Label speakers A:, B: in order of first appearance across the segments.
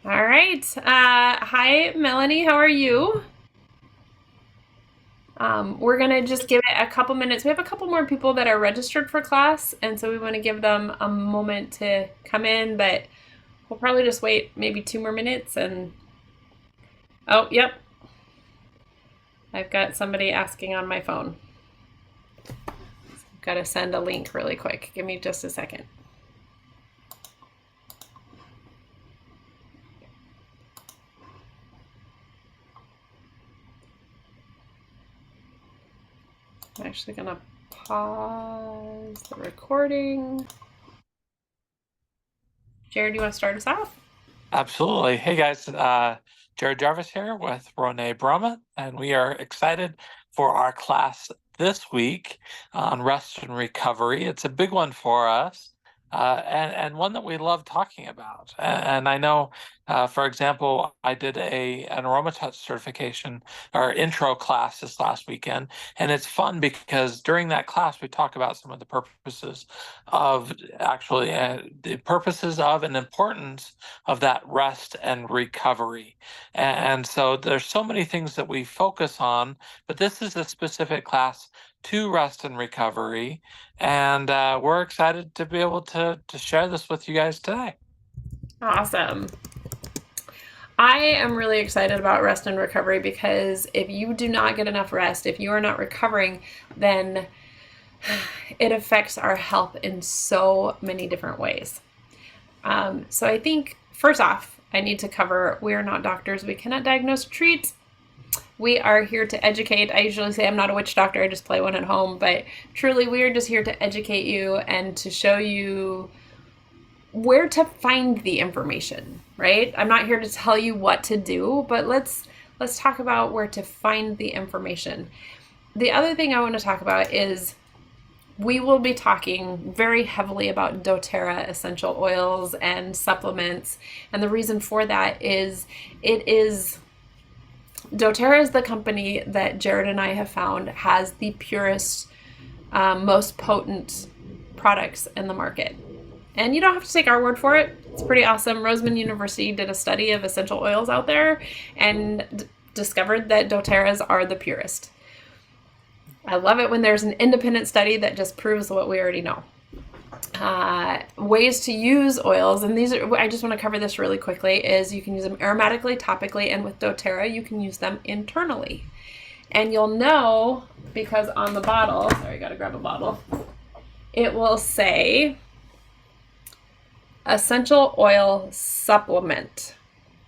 A: All right. Hi, Melanie. How are you? We're going to just give it a couple minutes. We have a couple more people that are registered for class, and so we want to give them a moment to come in, but we'll probably just wait maybe 2 more minutes. And oh, yep, I've got somebody asking on my phone. I've got to send a link really quick. Give me just a second. I'm actually going to pause the recording. Jared, do you want to start us off?
B: Absolutely. Hey guys, Jared Jarvis here with Ronai Brumett, and we are excited for our class this week on rest and recovery. It's a big one for us, and one that we love talking about. And I know, for example, I did an AromaTouch certification or intro class this last weekend, and it's fun because during that class we talk about some of the purposes of the purposes of and importance of that rest and recovery. And so there's so many things that we focus on, but this is a specific class to rest and recovery. And we're excited to be able to share this with you guys today.
A: Awesome. I am really excited about rest and recovery because if you do not get enough rest, if you are not recovering, then it affects our health in so many different ways. So I think, first off, I need to cover we are not doctors. We cannot diagnose or treat. We are here to educate. I usually say I'm not a witch doctor, I just play one at home, but truly, we are just here to educate you and to show you where to find the information, right? I'm not here to tell you what to do, but let's talk about where to find the information. The other thing I want to talk about is we will be talking very heavily about doTERRA essential oils and supplements. And the reason for that is doTERRA is the company that Jared and I have found has the purest, most potent products in the market. And you don't have to take our word for it. It's pretty awesome. Roseman University did a study of essential oils out there and discovered that doTERRA's are the purest. I love it when there's an independent study that just proves what we already know. Ways to use oils, and these are, I just want to cover this really quickly, is you can use them aromatically, topically, and with doTERRA, you can use them internally. And you'll know because on the bottle, sorry, I gotta grab a bottle, it will say essential oil supplement.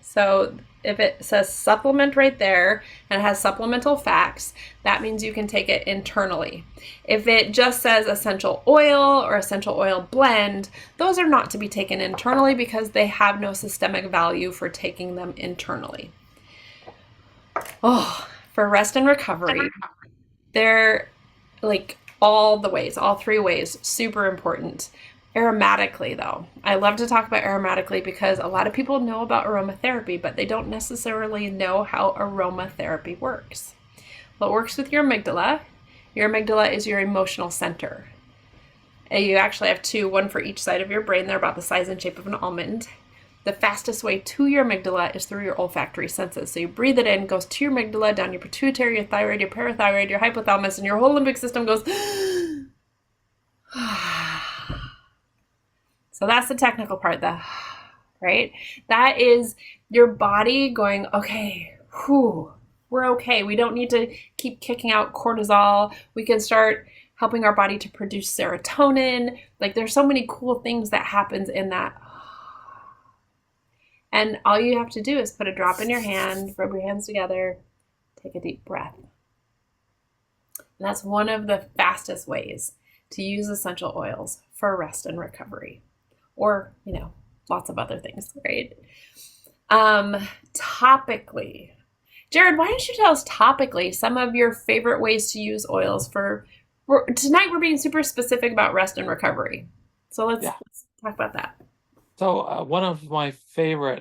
A: So if it says supplement right there and it has supplemental facts, that means you can take it internally. If it just says essential oil or essential oil blend, those are not to be taken internally because they have no systemic value for taking them internally. Oh, for rest and recovery, they're like all the ways, all three ways, super important. Aromatically, though, I love to talk about aromatically because a lot of people know about aromatherapy, but they don't necessarily know how aromatherapy works. Well, it works with your amygdala. Your amygdala is your emotional center. And you actually have two, one for each side of your brain. They're about the size and shape of an almond. The fastest way to your amygdala is through your olfactory senses. So you breathe it in, goes to your amygdala, down your pituitary, your thyroid, your parathyroid, your hypothalamus, and your whole limbic system goes. So that's the technical part, right? That is your body going, okay, whew, we're okay. We don't need to keep kicking out cortisol. We can start helping our body to produce serotonin. Like there's so many cool things that happens in that. And all you have to do is put a drop in your hand, rub your hands together, take a deep breath. And that's one of the fastest ways to use essential oils for rest and recovery. Or, lots of other things, right? Topically. Jared, why don't you tell us topically some of your favorite ways to use oils tonight we're being super specific about rest and recovery. So let's
B: Yeah.
A: talk about that.
B: So one of my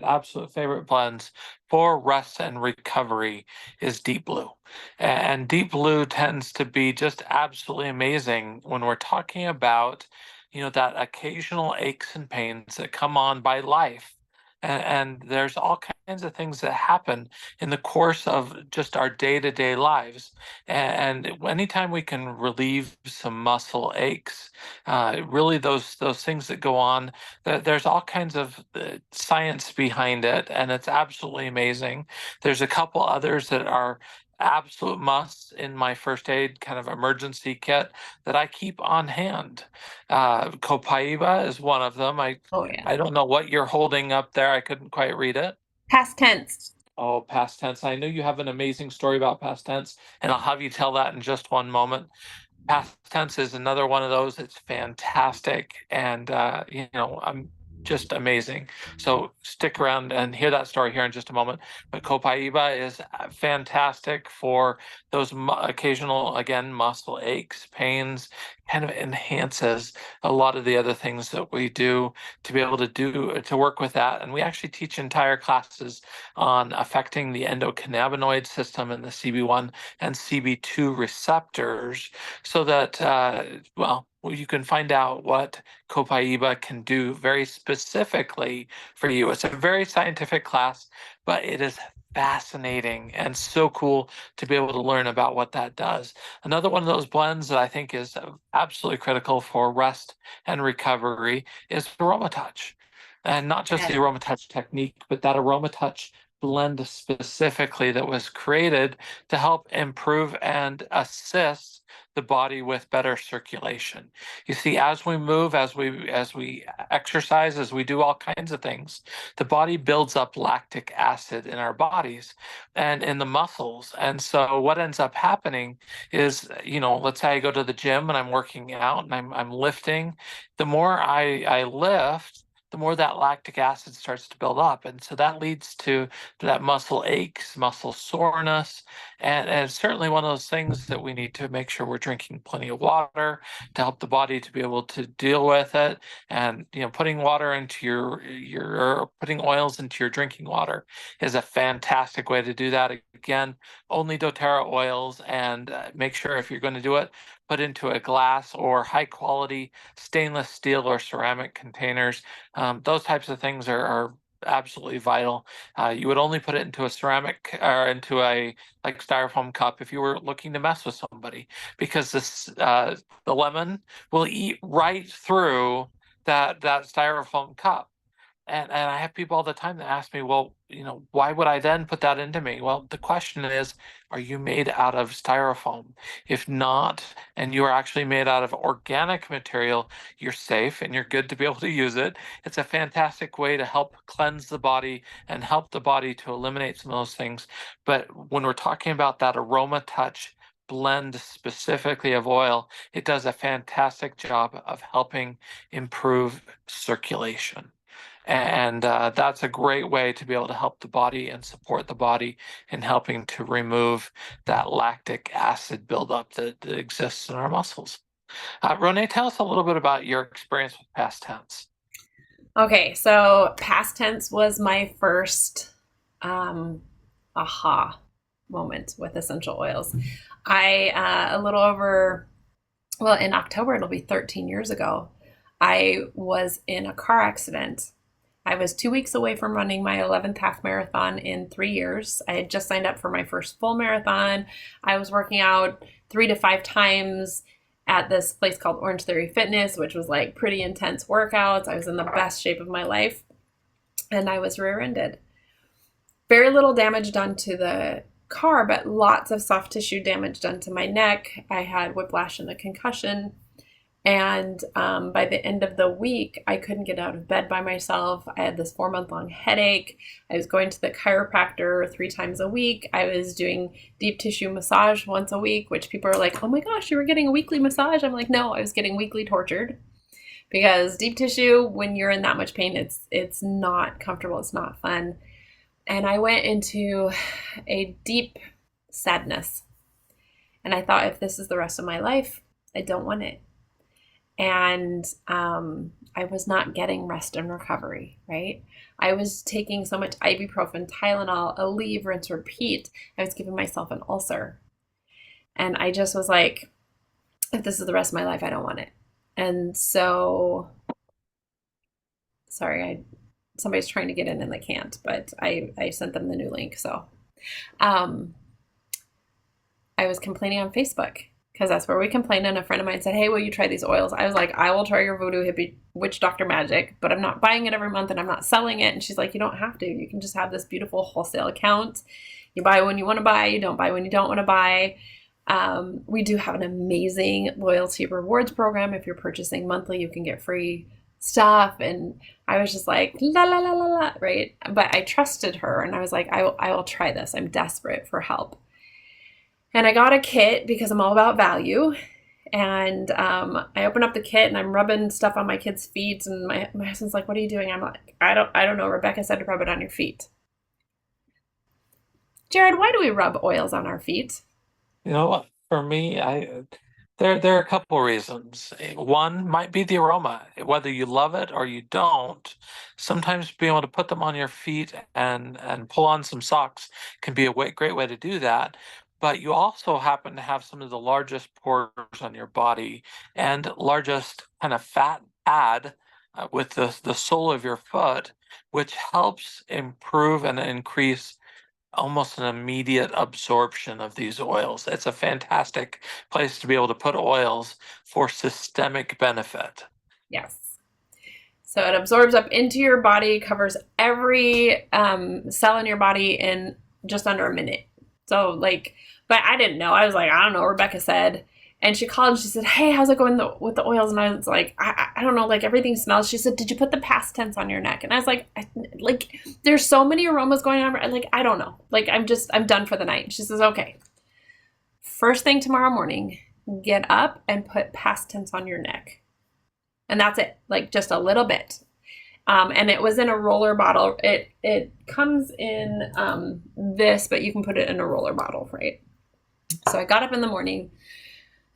B: absolute favorite blends for rest and recovery is Deep Blue. And Deep Blue tends to be just absolutely amazing when we're talking about, that occasional aches and pains that come on by life. and there's all kinds of things that happen in the course of just our day-to-day lives. And anytime we can relieve some muscle aches, really those things that go on, there's all kinds of science behind it, and it's absolutely amazing. There's a couple others that are absolute musts in my first aid kind of emergency kit that I keep on hand. Copaiba is one of them.
A: Oh yeah.
B: I don't know what you're holding up there. I couldn't quite read it.
A: Past tense.
B: Oh, past tense. I know you have an amazing story about past tense, and I'll have you tell that in just one moment. Past tense is another one of those. It's fantastic, and I'm just amazing. So stick around and hear that story here in just a moment. But Copaiba is fantastic for those occasional, again, muscle aches, pains. Kind of enhances a lot of the other things that we do to be able to do to work with that. And we actually teach entire classes on affecting the endocannabinoid system and the CB1 and CB2 receptors so that, you can find out what Copaiba can do very specifically for you. It's a very scientific class, but it is fascinating and so cool to be able to learn about what that does. Another one of those blends that I think is absolutely critical for rest and recovery is AromaTouch. And not just the
A: Yes.
B: AromaTouch technique, but that AromaTouch blend specifically that was created to help improve and assist the body with better circulation. You see, as we move, as we exercise, as we do all kinds of things, the body builds up lactic acid in our bodies and in the muscles. And so what ends up happening is, let's say I go to the gym and I'm working out and I'm lifting. The more I lift, the more that lactic acid starts to build up. And so that leads to that muscle aches, muscle soreness. And it's certainly one of those things that we need to make sure we're drinking plenty of water to help the body to be able to deal with it. And, putting water into your putting oils into your drinking water is a fantastic way to do that. Again, only doTERRA oils, and make sure if you're going to do it, put into a glass or high quality stainless steel or ceramic containers. Those types of things are absolutely vital. You would only put it into a ceramic or into a like styrofoam cup if you were looking to mess with somebody, because the lemon will eat right through that styrofoam cup. And I have people all the time that ask me, well, why would I then put that into me? Well, the question is, are you made out of styrofoam? If not, and you are actually made out of organic material, you're safe and you're good to be able to use it. It's a fantastic way to help cleanse the body and help the body to eliminate some of those things. But when we're talking about that aroma touch blend specifically of oil, it does a fantastic job of helping improve circulation. And that's a great way to be able to help the body and support the body in helping to remove that lactic acid buildup that exists in our muscles. Ronay, tell us a little bit about your experience with past tense.
A: Okay, so past tense was my first aha moment with essential oils. A little over, well, in October, it'll be 13 years ago, I was in a car accident. I was 2 weeks away from running my 11th half marathon in 3 years. I had just signed up for my first full marathon. I was working out 3 to 5 times at this place called Orange Theory Fitness, which was like pretty intense workouts. I was in the best shape of my life, and I was rear-ended. Very little damage done to the car, but lots of soft tissue damage done to my neck. I had whiplash and a concussion. And by the end of the week, I couldn't get out of bed by myself. I had this 4-month-long headache. I was going to the chiropractor 3 times a week. I was doing deep tissue massage once a week, which people are like, oh my gosh, you were getting a weekly massage? I'm like, no, I was getting weekly tortured. Because deep tissue, when you're in that much pain, it's not comfortable. It's not fun. And I went into a deep sadness. And I thought, if this is the rest of my life, I don't want it. And I was not getting rest and recovery, right? I was taking so much ibuprofen, Tylenol, Aleve, rinse, repeat. I was giving myself an ulcer. And I just was like, if this is the rest of my life, I don't want it. And so, sorry, somebody's trying to get in and they can't, but I sent them the new link. So um, I was complaining on Facebook because that's where we complained. And a friend of mine said, hey, will you try these oils? I was like, I will try your voodoo hippie witch doctor magic, but I'm not buying it every month and I'm not selling it. And she's like, you don't have to. You can just have this beautiful wholesale account. You buy when you want to buy. You don't buy when you don't want to buy. We do have an amazing loyalty rewards program. If you're purchasing monthly, you can get free stuff. And I was just like, la, la, la, la, la, right? But I trusted her and I was like, I will try this. I'm desperate for help. And I got a kit because I'm all about value. And I open up the kit and I'm rubbing stuff on my kids' feet. And my husband's like, what are you doing? I'm like, I don't know. Rebecca said to rub it on your feet. Jared, why do we rub oils on our feet?
B: You know what? For me, there are a couple reasons. One might be the aroma. Whether you love it or you don't, sometimes being able to put them on your feet and pull on some socks can be a great way to do that. But you also happen to have some of the largest pores on your body and largest kind of fat pad with the sole of your foot, which helps improve and increase almost an immediate absorption of these oils. It's a fantastic place to be able to put oils for systemic benefit.
A: Yes. So it absorbs up into your body, covers every cell in your body in just under a minute. So like, but I didn't know. I was like, I don't know. Rebecca said, and she called and she said, hey, how's it going with the oils? And I was like, I don't know, like everything smells. She said, did you put the past tense on your neck? And I was like, there's so many aromas going on. Like, I don't know. Like, I'm done for the night. She says, okay, first thing tomorrow morning, get up and put past tense on your neck. And that's it, like just a little bit. And it was in a roller bottle. It comes in this, but you can put it in a roller bottle, right? So I got up in the morning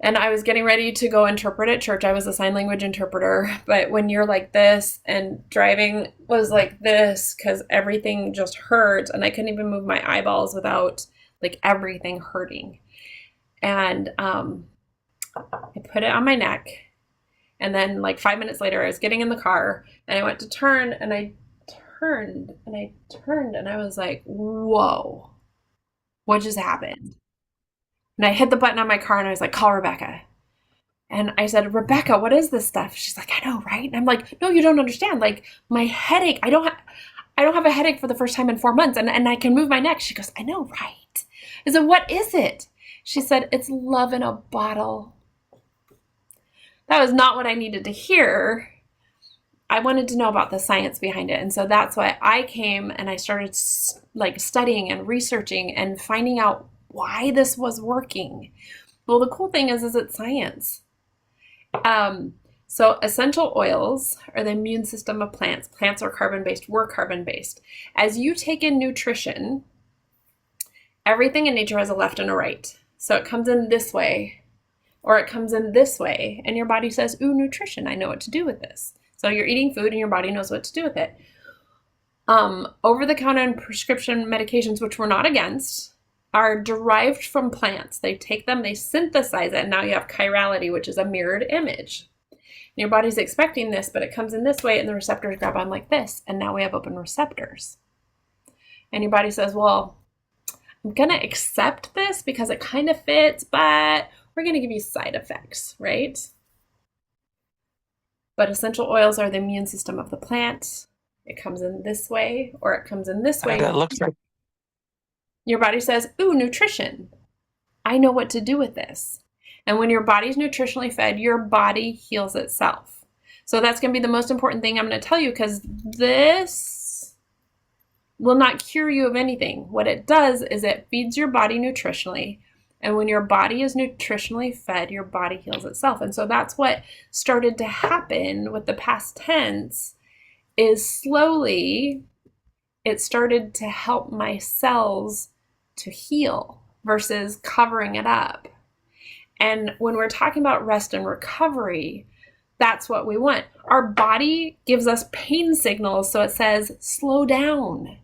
A: and I was getting ready to go interpret at church. I was a sign language interpreter, but when you're like this and driving was like this, because everything just hurt and I couldn't even move my eyeballs without like everything hurting. And I put it on my neck. And then like 5 minutes later, I was getting in the car and I went to turn and I turned and I was like, whoa, what just happened? And I hit the button on my car and I was like, call Rebecca. And I said, Rebecca, what is this stuff? She's like, I know, right? And I'm like, no, you don't understand. Like my headache, I don't have a headache for the first time in 4 months and I can move my neck. She goes, I know, right? I said, what is it? She said, it's love in a bottle. That was not what I needed to hear. I wanted to know about the science behind it. And so that's why I came and I started like studying and researching and finding out why this was working. Well, the cool thing is it's science. So essential oils are the immune system of plants. Plants are carbon-based. We're carbon-based. As you take in nutrition, everything in nature has a left and a right. So it comes in this way, or it comes in this way, and your body says, ooh, nutrition, I know what to do with this. So you're eating food and your body knows what to do with it. Over-the-counter and prescription medications, which we're not against, are derived from plants. They take them, they synthesize it, and now you have chirality, which is a mirrored image. And your body's expecting this, but it comes in this way, and the receptors grab on like this, and now we have open receptors. And your body says, well, I'm going to accept this because it kind of fits, but we're going to give you side effects, right? But essential oils are the immune system of the plant. It comes in this way, or it comes in this way.
B: And it looks like
A: your body says, ooh, nutrition. I know what to do with this. And when your body's nutritionally fed, your body heals itself. So that's going to be the most important thing I'm going to tell you, because this will not cure you of anything. What it does is it feeds your body nutritionally. And when your body is nutritionally fed, your body heals itself. And so that's what started to happen with the past tense, is slowly it started to help my cells to heal versus covering it up. And when we're talking about rest and recovery, that's what we want. Our body gives us pain signals, so it says, slow down.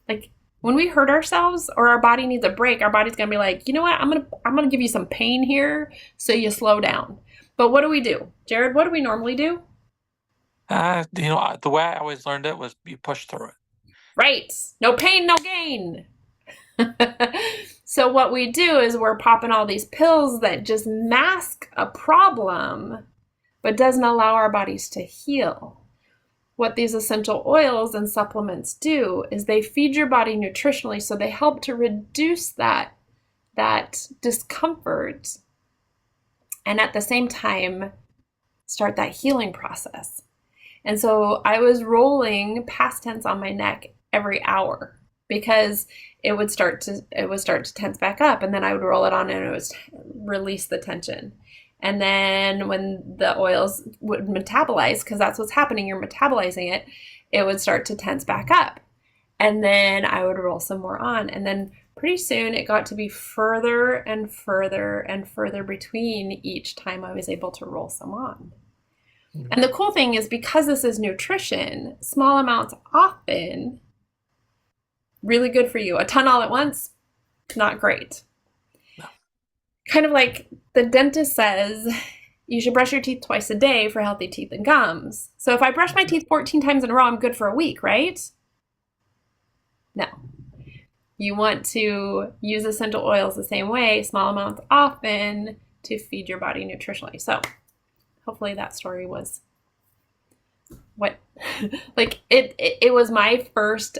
A: Like, when we hurt ourselves or our body needs a break, our body's going to be like, you know what? I'm going to give you some pain here so you slow down. But what do? Jared, what do we normally do?
B: The way I always learned it was you push through it.
A: Right. No pain, no gain. So what we do is we're popping all these pills that just mask a problem, but doesn't allow our bodies to heal. What these essential oils and supplements do is they feed your body nutritionally, so they help to reduce that discomfort and at the same time start that healing process. And so I was rolling past tense on my neck every hour because it would start to tense back up, and then I would roll it on and it would release the tension. And then when the oils would metabolize, because that's what's happening, you're metabolizing it, it would start to tense back up. And then I would roll some more on. And then pretty soon it got to be further and further and further between each time I was able to roll some on. And the cool thing is, because this is nutrition, small amounts often really good for you. A ton all at once, not great.
B: No.
A: Kind of like the dentist says, you should brush your teeth twice a day for healthy teeth and gums. So if I brush my teeth 14 times in a row, I'm good for a week, right? No. You want to use essential oils the same way, small amounts often, to feed your body nutritionally. So hopefully that story was what, like it was my first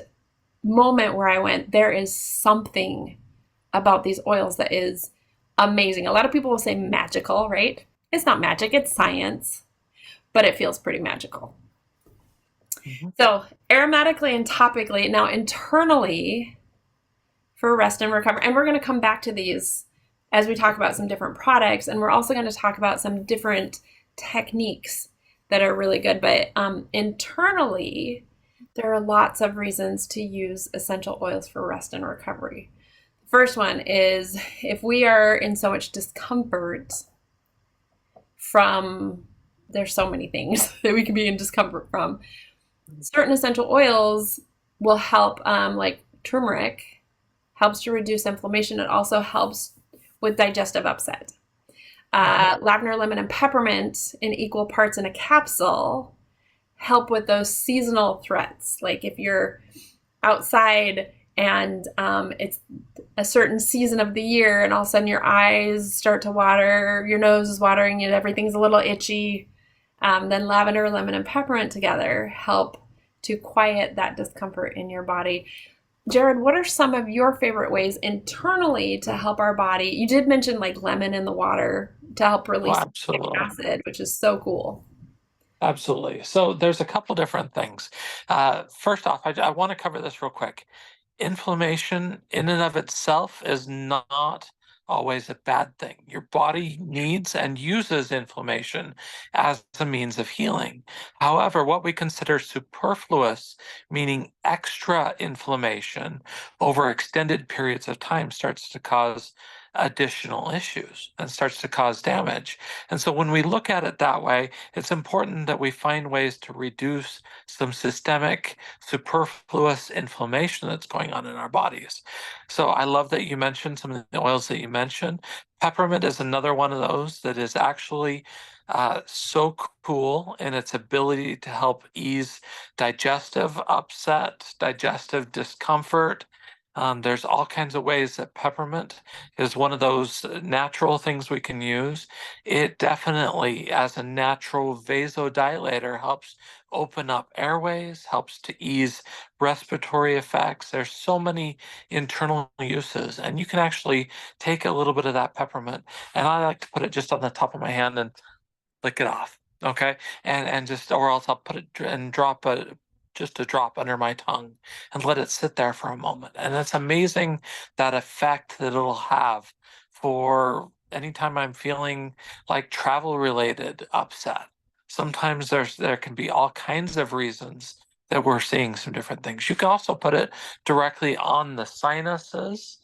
A: moment where I went, there is something about these oils that is amazing. A lot of people will say magical, right? It's not magic, it's science, but it feels pretty magical. Mm-hmm. So aromatically and topically, now internally for rest and recovery, and we're going to come back to these as we talk about some different products, and we're also going to talk about some different techniques that are really good. But internally, there are lots of reasons to use essential oils for rest and recovery. The first one is if we are in so much discomfort from, there's so many things that we can be in discomfort from. Certain essential oils will help, like turmeric helps to reduce inflammation. It also helps with digestive upset. Lavender, lemon, and peppermint in equal parts in a capsule help with those seasonal threats. Like if you're outside and it's a certain season of the year and all of a sudden your eyes start to water, your nose is watering, and everything's a little itchy, then lavender, lemon, and peppermint together help to quiet that discomfort in your body. Jared, what are some of your favorite ways internally to help our body? You did mention like lemon in the water to help release acid, which is so cool.
B: Absolutely. So there's a couple different things. First off, I want to cover this real quick. Inflammation in and of itself is not always a bad thing. Your body needs and uses inflammation as a means of healing. However, what we consider superfluous, meaning extra inflammation over extended periods of time, starts to cause additional issues and starts to cause damage. And so when we look at it that way, it's important that we find ways to reduce some systemic superfluous inflammation that's going on in our bodies. So I love that you mentioned some of the oils that you mentioned. Peppermint is another one of those that is actually so cool in its ability to help ease digestive upset, digestive discomfort. There's all kinds of ways that peppermint is one of those natural things we can use. It definitely, as a natural vasodilator, helps open up airways, helps to ease respiratory effects. There's so many internal uses, and you can actually take a little bit of that peppermint, and I like to put it just on the top of my hand and lick it off. Okay, and just, or else I'll put it and drop just a drop under my tongue and let it sit there for a moment. And it's amazing that effect that it'll have for anytime I'm feeling like travel related upset. Sometimes there can be all kinds of reasons that we're seeing some different things. You can also put it directly on the sinuses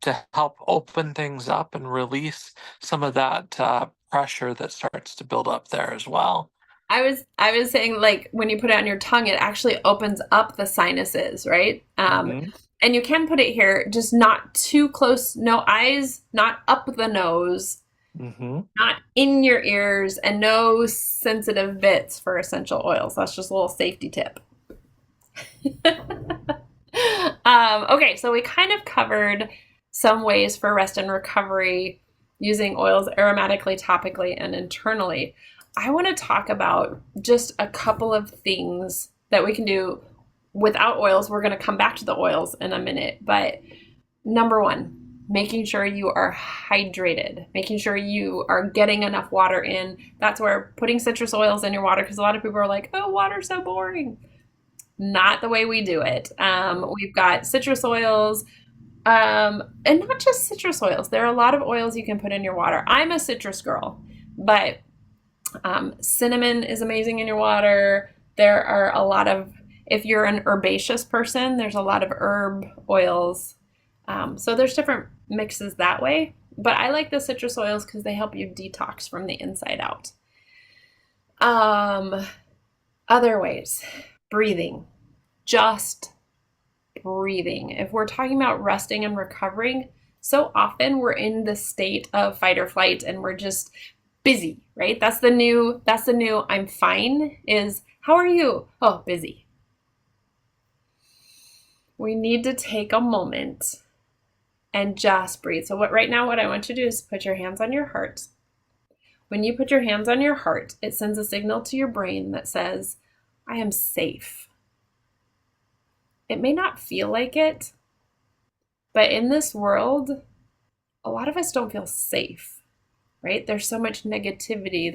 B: to help open things up and release some of that pressure that starts to build up there as well.
A: I was saying, like, when you put it on your tongue, it actually opens up the sinuses, right? And you can put it here, just not too close, no eyes, not up the nose,
B: Mm-hmm.
A: not in your ears, and no sensitive bits for essential oils. That's just a little safety tip. Okay, so we kind of covered some ways for rest and recovery using oils aromatically, topically, and internally. I want to talk about just a couple of things that we can do without oils. We're going to come back to the oils in a minute, but number one, making sure you are hydrated, making sure you are getting enough water in. That's where putting citrus oils in your water, because a lot of people are like, oh, water's so boring. Not the way we do it. We've got citrus oils, and not just citrus oils. There are a lot of oils you can put in your water. I'm a citrus girl, but cinnamon is amazing in your water. There are a lot of, if you're an herbaceous person, there's a lot of herb oils. So there's different mixes that way. But I like the citrus oils because they help you detox from the inside out. Other ways, breathing, just breathing. If we're talking about resting and recovering, so often we're in the state of fight or flight and we're just busy, right? That's the new I'm fine is how are you? Oh, busy. We need to take a moment and just breathe. So what I want you to do is put your hands on your heart. When you put your hands on your heart, it sends a signal to your brain that says, I am safe. It may not feel like it, but in this world, a lot of us don't feel safe, right? There's so much negativity.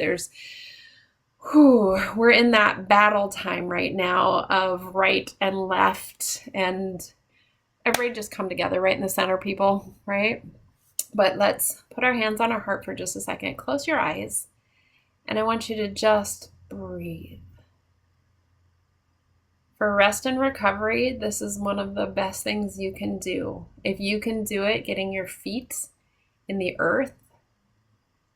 A: We're in that battle time right now of right and left, and everybody just come together right in the center, people, right? But let's put our hands on our heart for just a second. Close your eyes, and I want you to just breathe. For rest and recovery, this is one of the best things you can do. If you can do it, getting your feet in the earth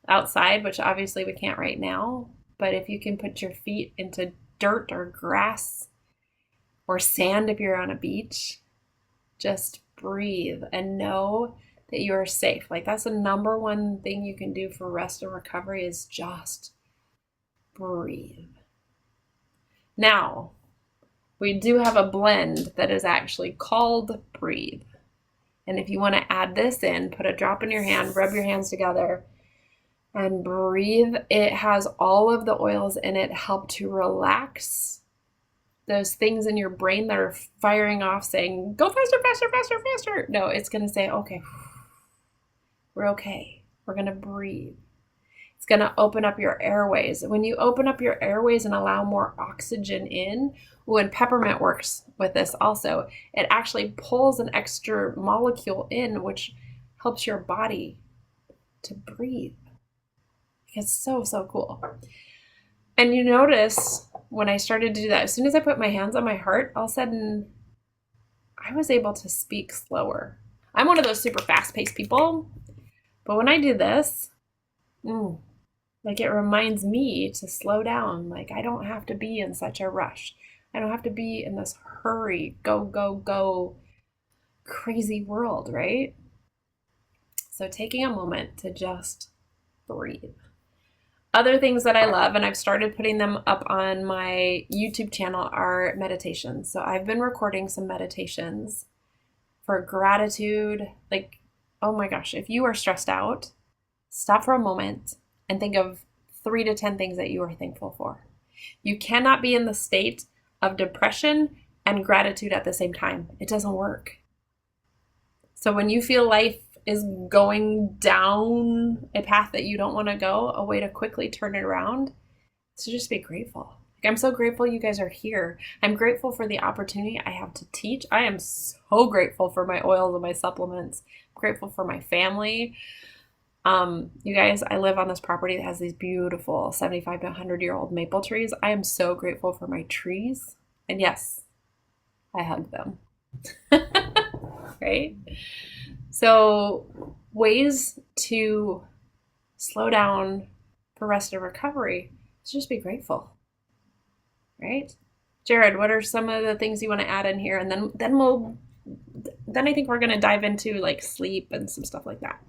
A: outside, which obviously we can't right now, but if you can put your feet into dirt or grass or sand if you're on a beach, just breathe and know that you are safe. Like that's the number one thing you can do for rest and recovery is just breathe. Now, we do have a blend that is actually called Breathe. And if you want to add this in, put a drop in your hand, rub your hands together, and breathe. It has all of the oils in it, help to relax those things in your brain that are firing off saying, go faster, faster, faster, faster. No, it's going to say, okay, we're okay. We're going to breathe. It's going to open up your airways. When you open up your airways and allow more oxygen in, when peppermint works with this also, it actually pulls an extra molecule in, which helps your body to breathe. It's so, so cool. And you notice when I started to do that, as soon as I put my hands on my heart, all of a sudden I was able to speak slower. I'm one of those super fast-paced people, but when I do this, like it reminds me to slow down. Like I don't have to be in such a rush. I don't have to be in this hurry, go, go, go, crazy world, right? So taking a moment to just breathe. Other things that I love, and I've started putting them up on my YouTube channel, are meditations. So I've been recording some meditations for gratitude. Like, oh my gosh, if you are stressed out, stop for a moment and think of 3 to 10 things that you are thankful for. You cannot be in the state of depression and gratitude at the same time. It doesn't work. So when you feel life is going down a path that you don't want to go, a way to quickly turn it around is to just be grateful. Like, I'm so grateful you guys are here. I'm grateful for the opportunity I have to teach. I am so grateful for my oils and my supplements. I'm grateful for my family. You guys, I live on this property that has these beautiful 75 to 100-year-old maple trees. I am so grateful for my trees. And yes, I hug them. Right? So ways to slow down for rest and recovery is just be grateful, right? Jared, what are some of the things you want to add in here? And then I think we're going to dive into like sleep and some stuff like that.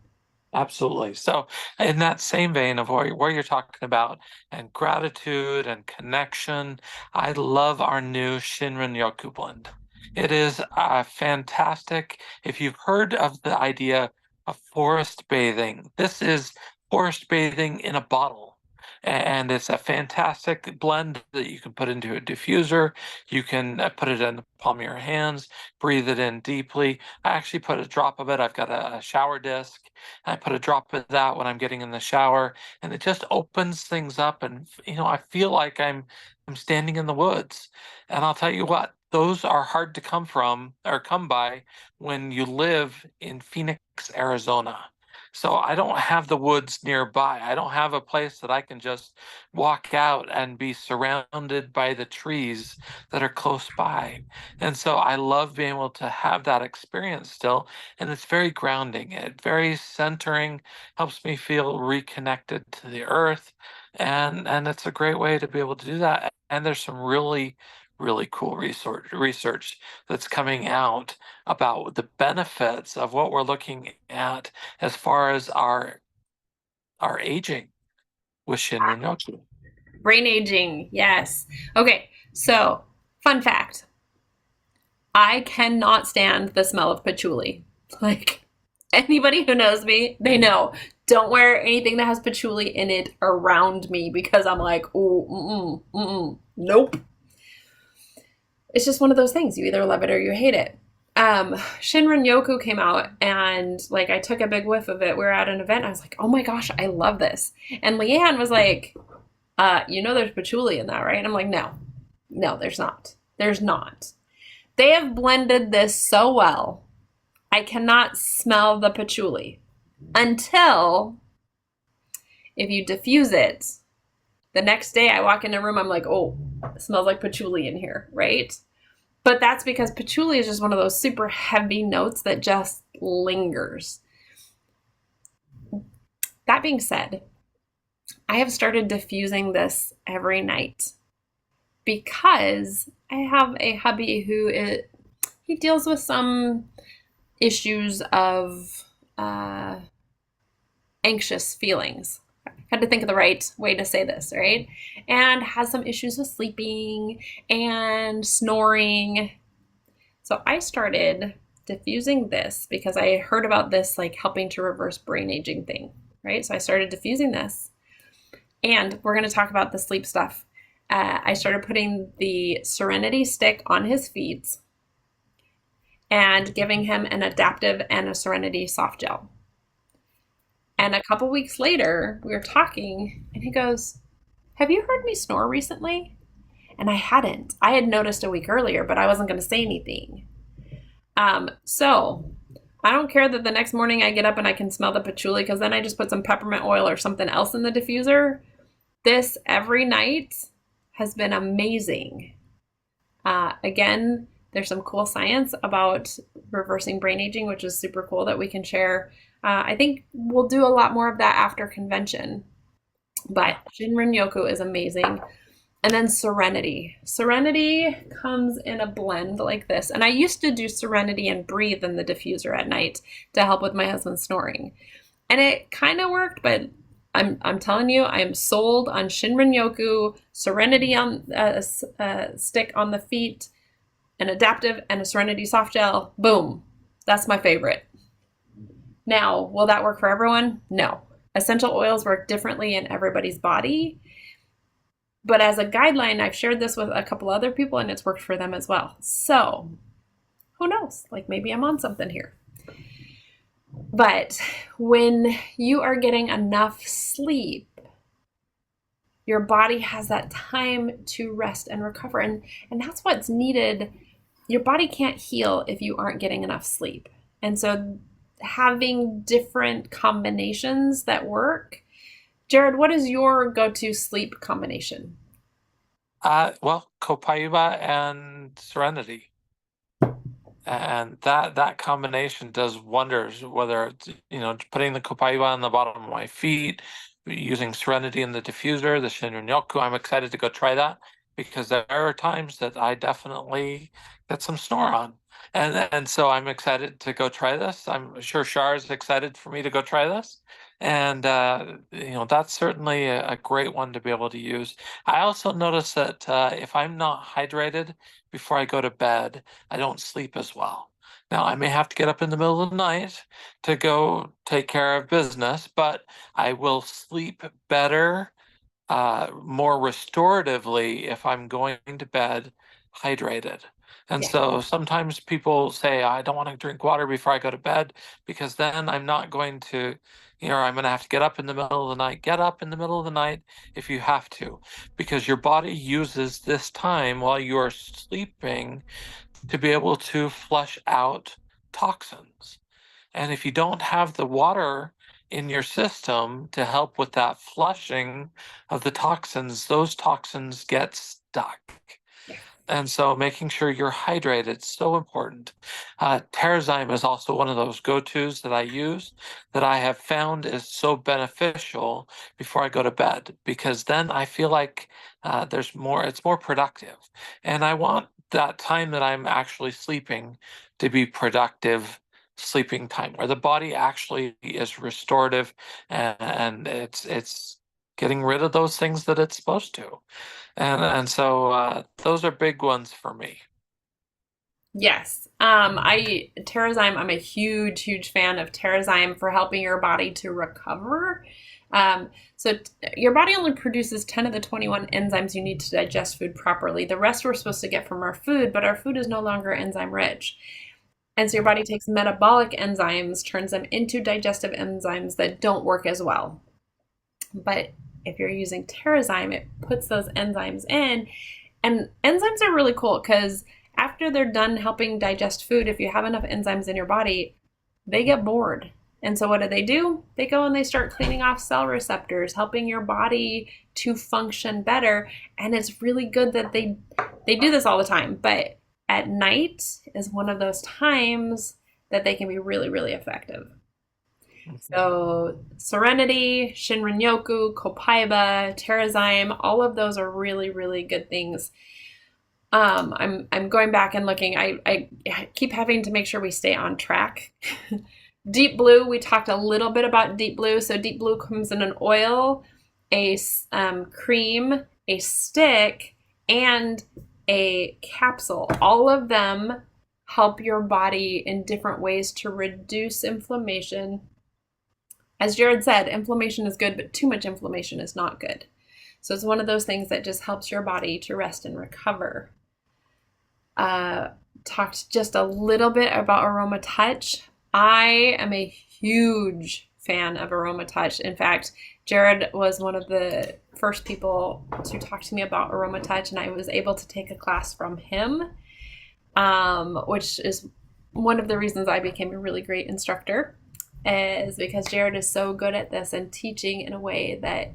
B: Absolutely. So, in that same vein of where you're talking about and gratitude and connection, I love our new Shinrin Yoku blend. It is fantastic. If you've heard of the idea of forest bathing, this is forest bathing in a bottle. And it's a fantastic blend that you can put into a diffuser. You can put it in the palm of your hands, breathe it in deeply. I actually put a drop of it. I've got a shower disc. I put a drop of that when I'm getting in the shower, and it just opens things up. And I feel like I'm standing in the woods. And I'll tell you what, those are hard to come from or come by when you live in Phoenix, Arizona. So I don't have the woods nearby. I don't have a place that I can just walk out and be surrounded by the trees that are close by. And so I love being able to have that experience still, and it's very grounding. It very centering, helps me feel reconnected to the earth, and it's a great way to be able to do that. And there's some really cool research that's coming out about the benefits of what we're looking at as far as our aging with Shinrin Yoku.
A: Brain aging, yes. Okay, so fun fact. I cannot stand the smell of patchouli. Like, anybody who knows me, they know. Don't wear anything that has patchouli in it around me because I'm like, ooh, nope. It's just one of those things. You either love it or you hate it. Shinrin Yoku came out and like I took a big whiff of it. We were at an event. I was like, oh my gosh, I love this. And Leanne was like, there's patchouli in that, right? And I'm like, no, there's not. There's not. They have blended this so well. I cannot smell the patchouli until if you diffuse it. The next day I walk in a room, I'm like, oh, it smells like patchouli in here, right? But that's because patchouli is just one of those super heavy notes that just lingers. That being said, I have started diffusing this every night because I have a hubby he deals with some issues of anxious feelings. Had to think of the right way to say this, right? And has some issues with sleeping and snoring. So I started diffusing this because I heard about this like helping to reverse brain aging thing, right? So I started diffusing this. And we're going to talk about the sleep stuff. I started putting the Serenity stick on his feet and giving him an adaptive and a Serenity soft gel. And a couple weeks later, we were talking, and he goes, have you heard me snore recently? And I hadn't. I had noticed a week earlier, but I wasn't going to say anything. So I don't care that the next morning I get up and I can smell the patchouli because then I just put some peppermint oil or something else in the diffuser. This every night has been amazing. Again, there's some cool science about reversing brain aging, which is super cool that we can share. I think we'll do a lot more of that after convention. But Shinrin Yoku is amazing. And then Serenity. Serenity comes in a blend like this. And I used to do Serenity and breathe in the diffuser at night to help with my husband's snoring. And it kind of worked, but I'm telling you, I am sold on Shinrin Yoku, Serenity on a stick on the feet, an adaptive, and a Serenity soft gel. Boom. That's my favorite. Now, will that work for everyone? No. Essential oils work differently in everybody's body. But as a guideline, I've shared this with a couple other people and it's worked for them as well. So who knows? Like maybe I'm on something here. But when you are getting enough sleep, your body has that time to rest and recover. And that's what's needed. Your body can't heal if you aren't getting enough sleep. And so having different combinations that work. Jared, what is your go-to sleep combination?
B: Well, Copaiba and Serenity. And that combination does wonders, whether it's, putting the Copaiba on the bottom of my feet, using Serenity in the diffuser, the Shinrin Yoku. I'm excited to go try that because there are times that I definitely get some snore on. And so I'm excited to go try this. I'm sure Shar is excited for me to go try this. And that's certainly a great one to be able to use. I also notice that if I'm not hydrated before I go to bed, I don't sleep as well. Now, I may have to get up in the middle of the night to go take care of business, but I will sleep better, more restoratively if I'm going to bed hydrated. And
A: Yeah.
B: so sometimes people say, I don't want to drink water before I go to bed because then I'm not going to, I'm going to have to get up in the middle of the night. Get up in the middle of the night if you have to, because your body uses this time while you are sleeping to be able to flush out toxins. And if you don't have the water in your system to help with that flushing of the toxins, those toxins get stuck.
A: Yeah.
B: And so making sure you're hydrated is so important. Terrazyme is also one of those go-tos that I use that I have found is so beneficial before I go to bed, because then I feel like it's more productive. And I want that time that I'm actually sleeping to be productive sleeping time, where the body actually is restorative and it's getting rid of those things that it's supposed to. And so those are big ones for me.
A: Yes. Terrazyme, I'm a huge, huge fan of Terrazyme for helping your body to recover. Your body only produces 10 of the 21 enzymes you need to digest food properly. The rest we're supposed to get from our food, but our food is no longer enzyme rich. And so your body takes metabolic enzymes, turns them into digestive enzymes that don't work as well. But if you're using Terrazyme, it puts those enzymes in. And enzymes are really cool because after they're done helping digest food, if you have enough enzymes in your body, they get bored. And so what do? They go and they start cleaning off cell receptors, helping your body to function better. And it's really good that they do this all the time. But at night is one of those times that they can be really, really effective. So Serenity, Shinrin-yoku, Copaiba, Terrazyme, all of those are really, really good things. I'm going back and looking. I keep having to make sure we stay on track. Deep Blue, we talked a little bit about Deep Blue. So Deep Blue comes in an oil, a cream, a stick, and a capsule. All of them help your body in different ways to reduce inflammation. As Jared said, inflammation is good, but too much inflammation is not good. So it's one of those things that just helps your body to rest and recover. Talked just a little bit about Aroma Touch. I am a huge fan of Aroma Touch. In fact, Jared was one of the first people to talk to me about Aroma Touch, and I was able to take a class from him, which is one of the reasons I became a really great instructor, is because Jared is so good at this and teaching in a way that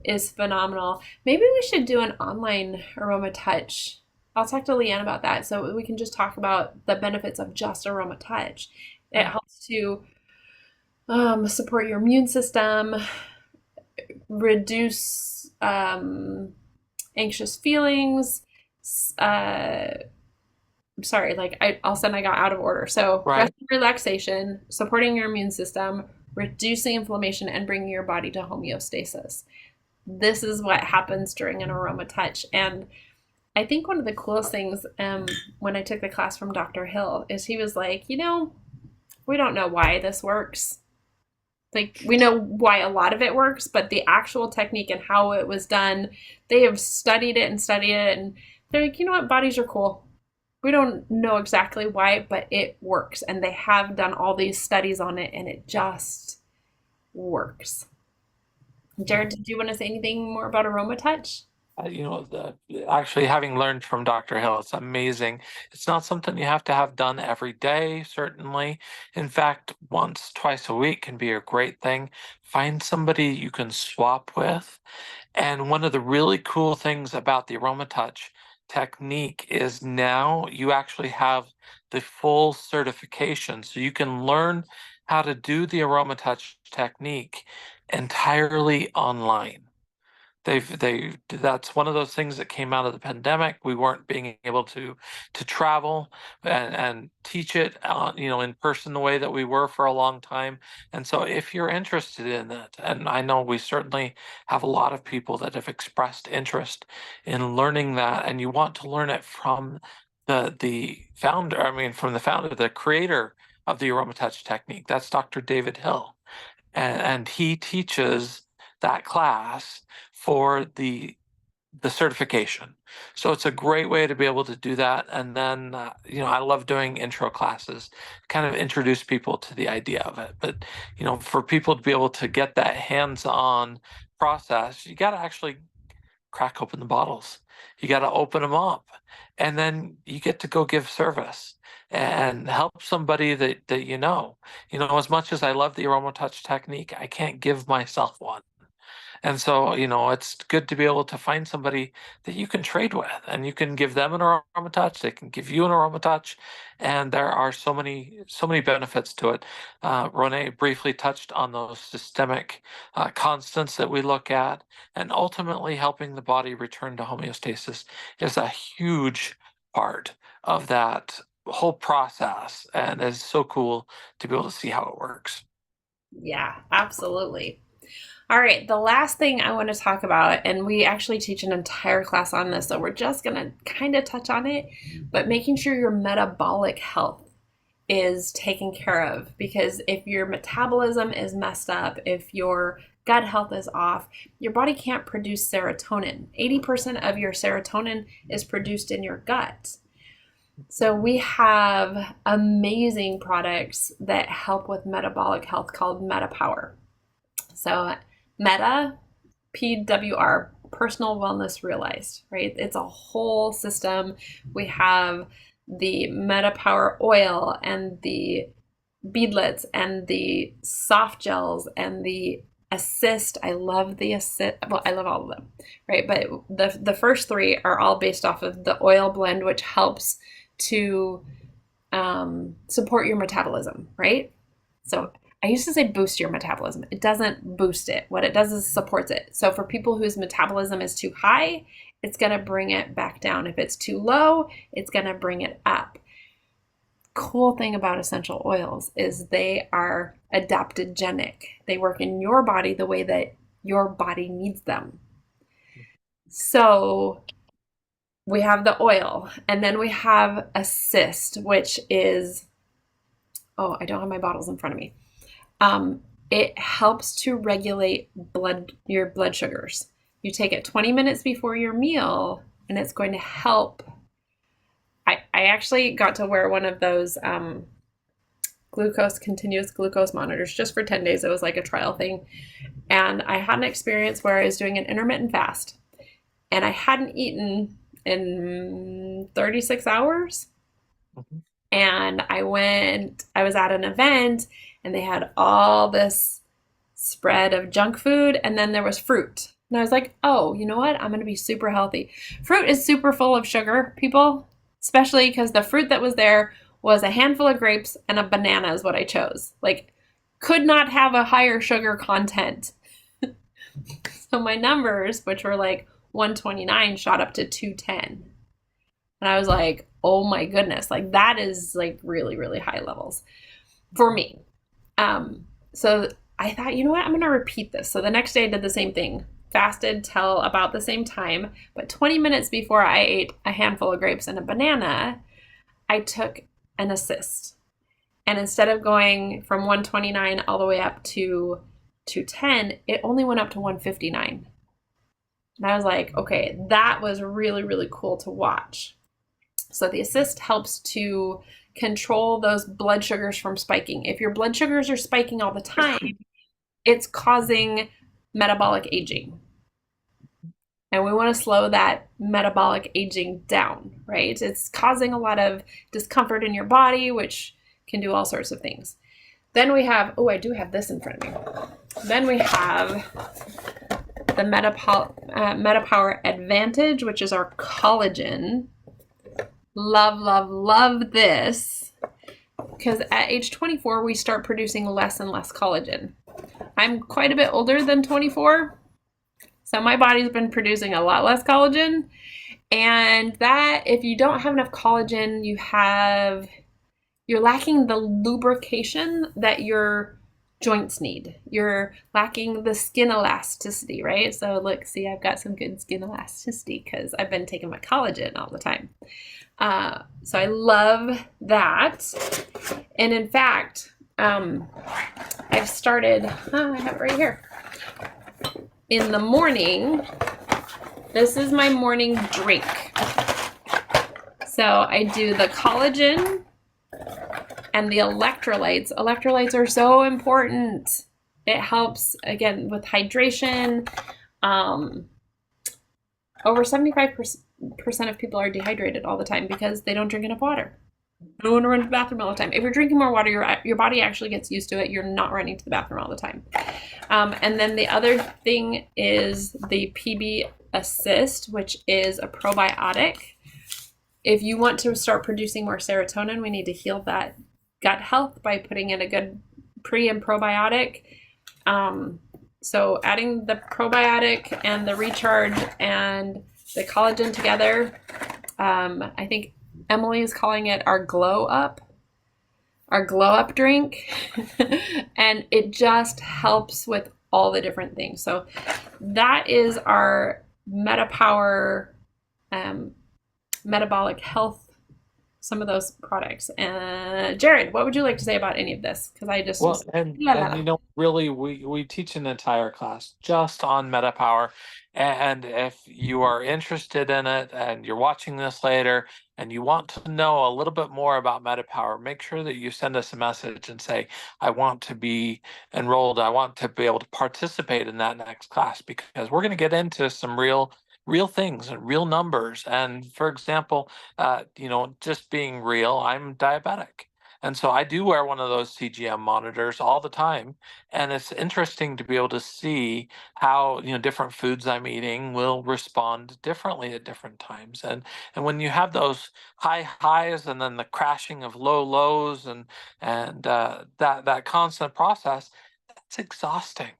A: is phenomenal. Maybe we should do an online Aroma Touch. I'll talk to Leanne about that so we can just talk about the benefits of just Aroma Touch. It helps to support your immune system, reduce anxious feelings. Sorry, all of a sudden I got out of order. So
B: Right.
A: rest and relaxation, supporting your immune system, reducing inflammation, and bringing your body to homeostasis. This is what happens during an Aroma Touch. And I think one of the coolest things when I took the class from Dr. Hill is he was like, we don't know why this works. Like, we know why a lot of it works, but the actual technique and how it was done, they have studied it, and they're like, you know what, bodies are cool. We don't know exactly why, but it works. And they have done all these studies on it, and it just works. Jared, did you want to say anything more about Aroma Touch?
B: Actually having learned from Dr. Hill, it's amazing. It's not something you have to have done every day, certainly. In fact, once, twice a week can be a great thing. Find somebody you can swap with. And one of the really cool things about the Aroma Touch technique is now you actually have the full certification. So you can learn how to do the Aroma Touch technique entirely online. That's one of those things that came out of the pandemic. We weren't being able to travel and teach it, in person the way that we were for a long time. And so if you're interested in it, and I know we certainly have a lot of people that have expressed interest in learning that, and you want to learn it from the founder, from the founder, the creator of the AromaTouch technique. That's Dr. David Hill. And he teaches that class for the certification. So it's a great way to be able to do that. And then, I love doing intro classes, kind of introduce people to the idea of it. But, for people to be able to get that hands-on process, you got to actually crack open the bottles. You got to open them up, and then you get to go give service and help somebody that you know. As much as I love the AromaTouch technique, I can't give myself one. And so, it's good to be able to find somebody that you can trade with, and you can give them an AromaTouch. They can give you an AromaTouch, and there are so many benefits to it. Ronai briefly touched on those systemic constants that we look at, and ultimately helping the body return to homeostasis is a huge part of that whole process, and it's so cool to be able to see how it works.
A: Yeah, absolutely. All right, the last thing I want to talk about, and we actually teach an entire class on this, so we're just going to kind of touch on it, but making sure your metabolic health is taken care of. Because if your metabolism is messed up, if your gut health is off, your body can't produce serotonin. 80% of your serotonin is produced in your gut. So we have amazing products that help with metabolic health called MetaPower. So Meta, PWR, personal wellness realized, right? It's a whole system. We have the MetaPower oil and the beadlets and the soft gels and the assist. I love the assist. Well, I love all of them, right? But the first three are all based off of the oil blend, which helps to support your metabolism, right? So I used to say boost your metabolism. It doesn't boost it. What it does is supports it. So for people whose metabolism is too high, it's going to bring it back down. If it's too low, it's going to bring it up. Cool thing about essential oils is they are adaptogenic. They work in your body the way that your body needs them. So we have the oil, and then we have assist, which is, I don't have my bottles in front of me. It helps to regulate your blood sugars. You take it 20 minutes before your meal, and it's going to help. I actually got to wear one of those continuous glucose monitors just for 10 days. It was like a trial thing. And I had an experience where I was doing an intermittent fast, and I hadn't eaten in 36 hours. Mm-hmm. And I was at an event, and they had all this spread of junk food, and then there was fruit. And I was like, oh, you know what? I'm going to be super healthy. Fruit is super full of sugar, people, especially because the fruit that was there was a handful of grapes and a banana is what I chose. Like, could not have a higher sugar content. So my numbers, which were like 129, shot up to 210. And I was like, oh my goodness, like that is like really, really high levels for me. So I thought, you know what, I'm going to repeat this. So the next day I did the same thing, fasted till about the same time, but 20 minutes before I ate a handful of grapes and a banana, I took an assist. And instead of going from 129 all the way up to 210, it only went up to 159. And I was like, okay, that was really, really cool to watch. So the assist helps to control those blood sugars from spiking. If your blood sugars are spiking all the time, it's causing metabolic aging. And we want to slow that metabolic aging down, right? It's causing a lot of discomfort in your body, which can do all sorts of things. Then we have, I do have this in front of me. Then we have the MetaPower Advantage, which is our collagen. Love, love, love this. Because at age 24, we start producing less and less collagen. I'm quite a bit older than 24. So my body's been producing a lot less collagen. And that, if you don't have enough collagen, you're lacking the lubrication that your joints need. You're lacking the skin elasticity, right? So look, see, I've got some good skin elasticity because I've been taking my collagen all the time. So I love that. And in fact, I've started, I have it right here. In the morning, this is my morning drink. So I do the collagen and the electrolytes. Electrolytes are so important. It helps, again, with hydration. Over 75% of people are dehydrated all the time because they don't drink enough water. They don't want to run to the bathroom all the time. If you're drinking more water, your body actually gets used to it. You're not running to the bathroom all the time. And then the other thing is the PB Assist, which is a probiotic. If you want to start producing more serotonin, we need to heal that gut health by putting in a good pre and probiotic. So adding the probiotic and the recharge and the collagen together, I think Emily is calling it our glow up drink. And it just helps with all the different things. So that is our MetaPower metabolic health, some of those products. Jared, what would you like to say about any of this? Because I just
B: really, we teach an entire class just on MetaPower, and if you are interested in it and you're watching this later and you want to know a little bit more about MetaPower, make sure that you send us a message and say, I want to be enrolled. I want to be able to participate in that next class, because we're going to get into some real things and real numbers. And for example, just being real, I'm diabetic. And so I do wear one of those CGM monitors all the time. And it's interesting to be able to see how, different foods I'm eating will respond differently at different times. And when you have those high highs and then the crashing of low lows and that constant process, that's exhausting.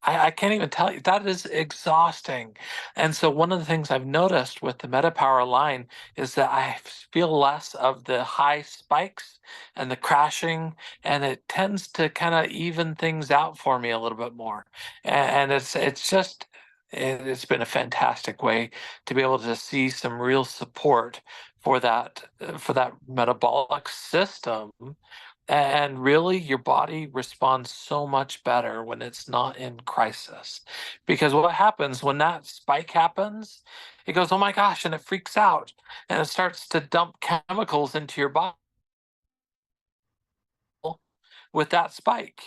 B: I can't even tell you. That is exhausting. And so one of the things I've noticed with the MetaPower line is that I feel less of the high spikes and the crashing, and it tends to kind of even things out for me a little bit more. And it's been a fantastic way to be able to see some real support for that metabolic system. And really, your body responds so much better when it's not in crisis. Because what happens when that spike happens, it goes, oh my gosh, and it freaks out and it starts to dump chemicals into your body with that spike.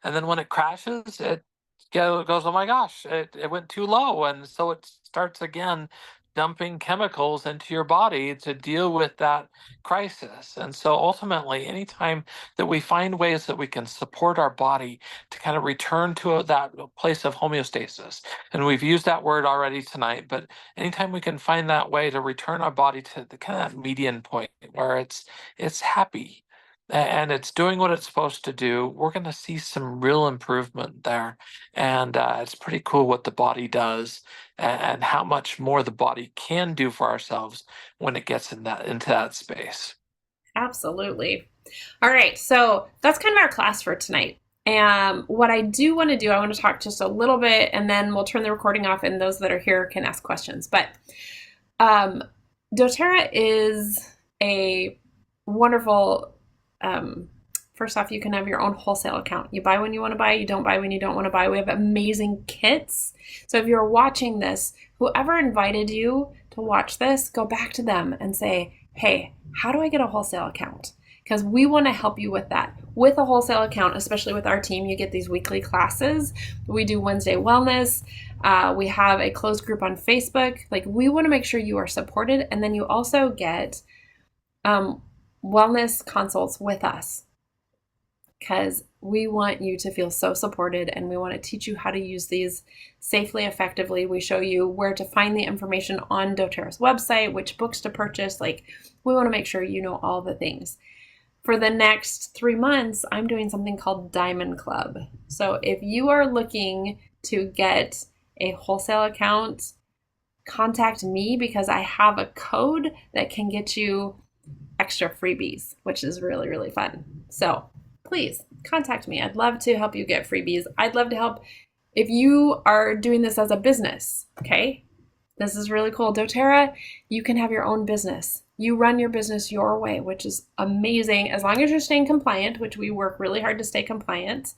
B: And then when it crashes, it goes, oh my gosh, it went too low. And so it starts again dumping chemicals into your body to deal with that crisis. And so ultimately, anytime that we find ways that we can support our body to kind of return to that place of homeostasis, and we've used that word already tonight, but anytime we can find that way to return our body to the kind of that median point where it's happy and it's doing what it's supposed to do, we're going to see some real improvement there. And it's pretty cool what the body does and how much more the body can do for ourselves when it gets into that space.
A: Absolutely. All right, so that's kind of our class for tonight. And what I do want to do, I want to talk just a little bit, and then we'll turn the recording off, and those that are here can ask questions. But doTERRA is a wonderful, first off, you can have your own wholesale account. You buy when you want to buy, you don't buy when you don't want to buy. We have amazing kits. So if you're watching this, whoever invited you to watch this, go back to them and say, hey, how do I get a wholesale account? Because we want to help you with that. With a wholesale account, especially with our team, you get these weekly classes. We do Wednesday wellness. We have a closed group on Facebook. Like, we want to make sure you are supported. And then you also get wellness consults with us, because we want you to feel so supported, and we want to teach you how to use these safely, effectively. We show you where to find the information on doTERRA's website, which books to purchase. Like, we want to make sure you know all the things. For the next 3 months, I'm doing something called Diamond Club. So if you are looking to get a wholesale account, contact me because I have a code that can get you extra freebies, which is really, really fun. So please contact me. I'd love to help you get freebies. I'd love to help if you are doing this as a business, okay? This is really cool. doTERRA, you can have your own business. You run your business your way, which is amazing. As long as you're staying compliant, which we work really hard to stay compliant,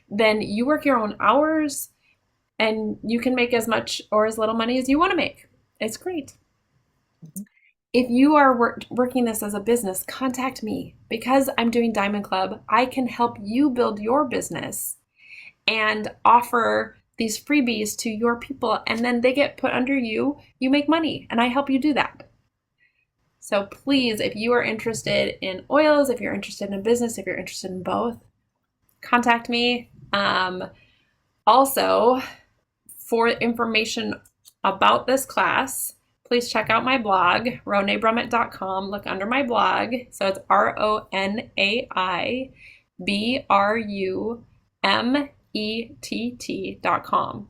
A: then you work your own hours and you can make as much or as little money as you want to make. It's great. If you are working this as a business, contact me. Because I'm doing Diamond Club, I can help you build your business and offer these freebies to your people, and then they get put under you. You make money, and I help you do that. So please, if you are interested in oils, if you're interested in business, if you're interested in both, contact me. Also, for information about this class, please check out my blog, ronaibrumett.com. Look under my blog. So it's RONAIBRUMETT.com.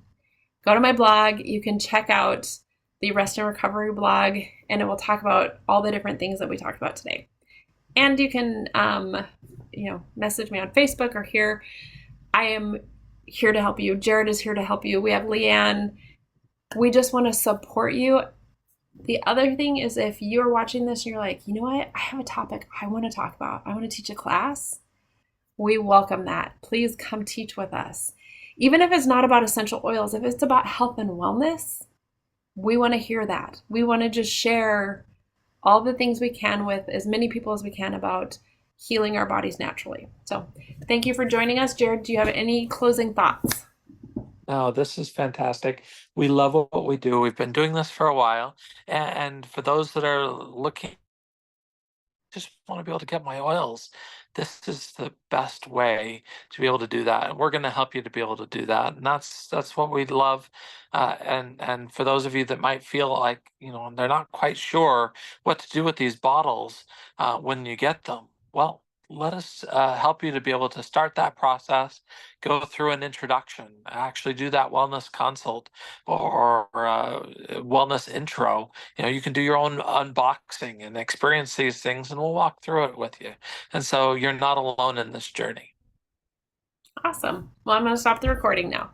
A: Go to my blog. You can check out the Rest and Recovery blog, and it will talk about all the different things that we talked about today. And you can, message me on Facebook or here. I am here to help you. Jared is here to help you. We have Leanne. We just want to support you. The other thing is, if you're watching this and you're like, you know what, I have a topic I want to talk about. I want to teach a class. We welcome that. Please come teach with us. Even if it's not about essential oils, if it's about health and wellness, we want to hear that. We want to just share all the things we can with as many people as we can about healing our bodies naturally. So thank you for joining us. Jared, do you have any closing thoughts?
B: No, this is fantastic. We love what we do. We've been doing this for a while. And for those that are looking, just want to be able to get my oils, this is the best way to be able to do that. And we're going to help you to be able to do that. And that's what we love. And for those of you that might feel like, they're not quite sure what to do with these bottles when you get them, well, let us help you to be able to start that process, go through an introduction, actually do that wellness consult or wellness intro. You can do your own unboxing and experience these things, and we'll walk through it with you. And so you're not alone in this journey.
A: Awesome. Well, I'm going to stop the recording now.